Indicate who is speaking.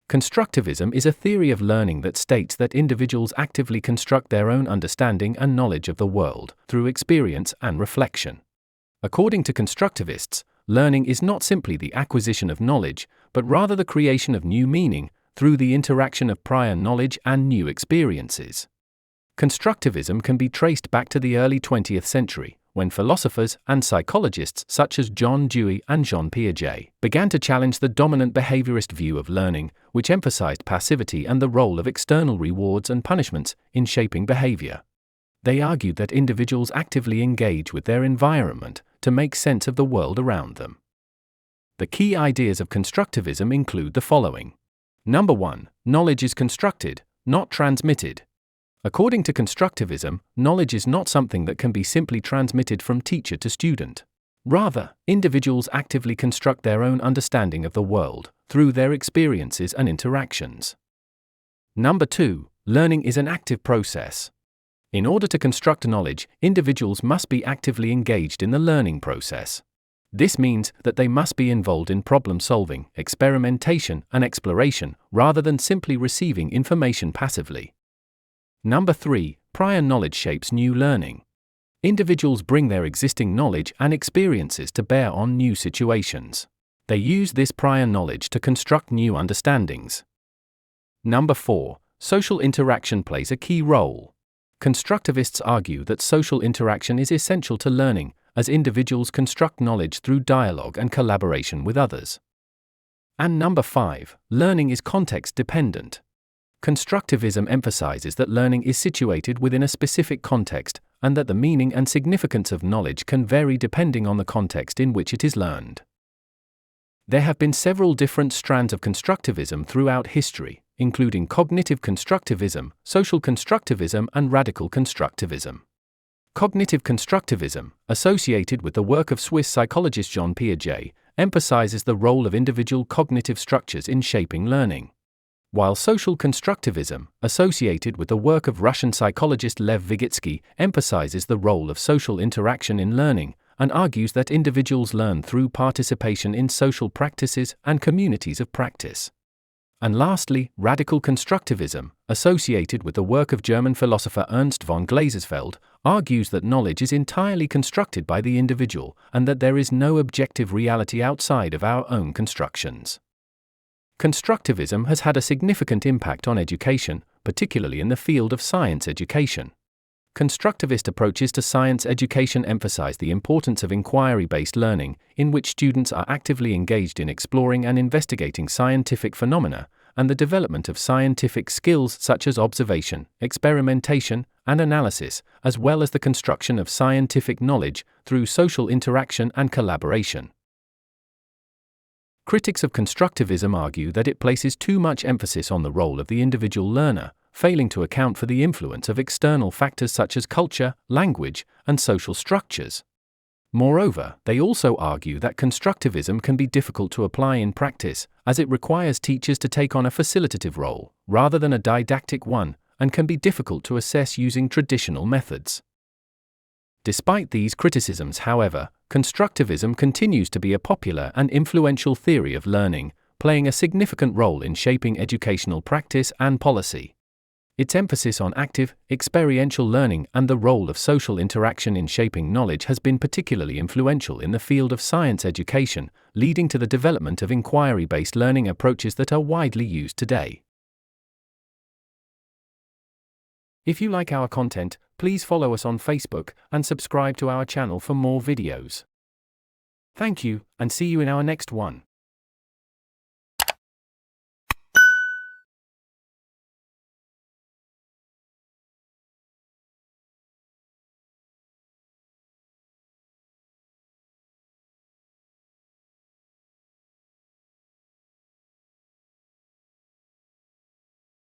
Speaker 1: Constructivism is a theory of learning that states that individuals actively construct their own understanding and knowledge of the world through experience and reflection. According to constructivists, learning is not simply the acquisition of knowledge, but rather the creation of new meaning through the interaction of prior knowledge and new experiences. Constructivism can be traced back to the early 20th century, when philosophers and psychologists such as John Dewey and Jean Piaget began to challenge the dominant behaviorist view of learning, which emphasized passivity and the role of external rewards and punishments in shaping behavior. They argued that individuals actively engage with their environment to make sense of the world around them. The key ideas of constructivism include the following. Number 1. Knowledge is constructed, not transmitted. According to constructivism, knowledge is not something that can be simply transmitted from teacher to student. Rather, individuals actively construct their own understanding of the world through their experiences and interactions. Number 2. Learning is an active process. In order to construct knowledge, individuals must be actively engaged in the learning process. This means that they must be involved in problem solving, experimentation, and exploration, rather than simply receiving information passively. Number 3. Prior knowledge shapes new learning. Individuals bring their existing knowledge and experiences to bear on new situations. They use this prior knowledge to construct new understandings. Number 4. Social interaction plays a key role. Constructivists argue that social interaction is essential to learning, as individuals construct knowledge through dialogue and collaboration with others. And number 5. Learning is context-dependent. Constructivism emphasizes that learning is situated within a specific context, and that the meaning and significance of knowledge can vary depending on the context in which it is learned. There have been several different strands of constructivism throughout history, including cognitive constructivism, social constructivism, and radical constructivism. Cognitive constructivism, associated with the work of Swiss psychologist Jean Piaget, emphasizes the role of individual cognitive structures in shaping learning. While social constructivism, associated with the work of Russian psychologist Lev Vygotsky, emphasizes the role of social interaction in learning, and argues that individuals learn through participation in social practices and communities of practice. And lastly, radical constructivism, associated with the work of German philosopher Ernst von Glasersfeld, argues that knowledge is entirely constructed by the individual, and that there is no objective reality outside of our own constructions. Constructivism has had a significant impact on education, particularly in the field of science education. Constructivist approaches to science education emphasize the importance of inquiry-based learning, in which students are actively engaged in exploring and investigating scientific phenomena, and the development of scientific skills such as observation, experimentation, and analysis, as well as the construction of scientific knowledge through social interaction and collaboration. Critics of constructivism argue that it places too much emphasis on the role of the individual learner, failing to account for the influence of external factors such as culture, language, and social structures. Moreover, they also argue that constructivism can be difficult to apply in practice, as it requires teachers to take on a facilitative role, rather than a didactic one, and can be difficult to assess using traditional methods. Despite these criticisms, however, constructivism continues to be a popular and influential theory of learning, playing a significant role in shaping educational practice and policy. Its emphasis on active, experiential learning and the role of social interaction in shaping knowledge has been particularly influential in the field of science education, leading to the development of inquiry-based learning approaches that are widely used today. If you like our content, please follow us on Facebook and subscribe to our channel for more videos. Thank you, and see you in our next one.